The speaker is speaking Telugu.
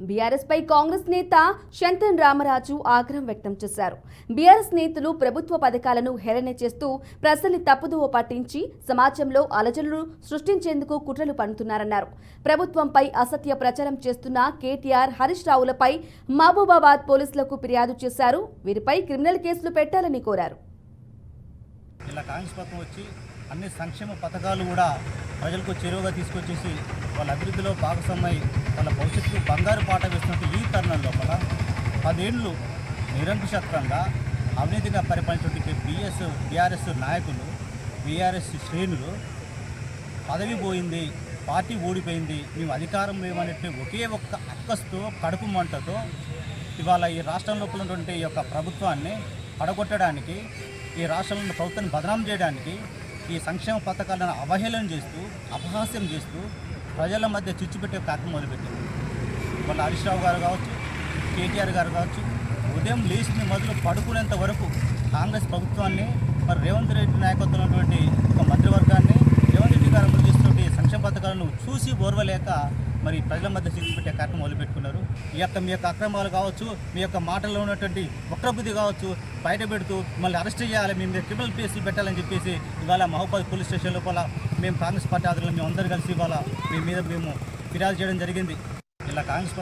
బీఆర్ఎస్ పై కాంగ్రెస్ నేత శంతన్ రామరాజు ఆగ్రహం వ్యక్తం చేశారు. బీఆర్ఎస్ నేతలు ప్రభుత్వ పథకాలను హేళన చేస్తూ ప్రజల్ని తప్పుదోవ పట్టించి సమాజంలో అలజడులు సృష్టించేందుకు కుట్రలు పన్నుతున్నారన్నారు. ప్రభుత్వంపై అసత్య ప్రచారం చేస్తున్న కేటీఆర్, హరీష్ రావులపై మహబూబాబాద్ పోలీసులకు ఫిర్యాదు చేశారు. వీరిపై క్రిమినల్ కేసులు పెట్టాలని కోరారు. ఇలా కాంగ్రెస్ పథకం వచ్చి అన్ని సంక్షేమ పథకాలు కూడా ప్రజలకు చేరువగా తీసుకొచ్చేసి వాళ్ళ అభివృద్ధిలో భాగస్వామై వాళ్ళ భవిష్యత్తు బంగారు పాట వేస్తున్నట్టు ఈ తరుణం లోపల 10 ఏళ్ళు నిరంకుశత్వంగా అవినీతిగా పరిపాలించినటువంటి బీఆర్ఎస్ నాయకులు, బీఆర్ఎస్ శ్రేణులు పదవి పోయింది, పార్టీ ఓడిపోయింది, మేము అధికారం లేవనేట్టు ఒకే ఒక్క అక్కస్తో కడుపు మంటతో ఇవాళ ఈ రాష్ట్రం లోపల ఉన్నటువంటి ఈ యొక్క ప్రభుత్వాన్ని పడగొట్టడానికి, ఈ రాష్ట్రంలో ప్రభుత్వాన్ని బదనాం చేయడానికి, ఈ సంక్షేమ పథకాలను అవహేళన చేస్తూ అపహాస్యం చేస్తూ ప్రజల మధ్య చిచ్చుపెట్టే కార్యక్రమం మొదలుపెట్టింది. వాళ్ళ హరీష్ రావు గారు కావచ్చు, కేటీఆర్ గారు కావచ్చు, ఉదయం లేచిన మొదలు పడుకునేంత వరకు కాంగ్రెస్ ప్రభుత్వాన్ని, మరి రేవంత్ రెడ్డి నాయకత్వంలో ఉన్నటువంటి ఒక మంత్రివర్గాన్ని, రేవంత్ రెడ్డి గారు అమలు చేస్తున్నటువంటి సంక్షేమ పథకాలను చూసి ఓర్వలేక మరి ప్రజల మధ్య చిచ్చుపెట్టే కార్యక్రమం మొదలుపెట్టుకున్నారు. మీ యొక్క అక్రమాలు కావచ్చు, మీ యొక్క మాటల్లో ఉన్నటువంటి వక్రబుద్ధి కావచ్చు బయట పెడుతూ మళ్ళీ అరెస్ట్ చేయాలి, మేము క్రిమినల్ కేసులు పెట్టాలని చెప్పేసి ఇవాళ మహబూబాబాద్ పోలీస్ స్టేషన్ లోపల మేము కాంగ్రెస్ పార్టీ ఆధ్వర్యంలో మేము అందరూ కలిసి ఇవాళ మేము ఫిర్యాదు చేయడం జరిగింది. ఇలా కాంగ్రెస్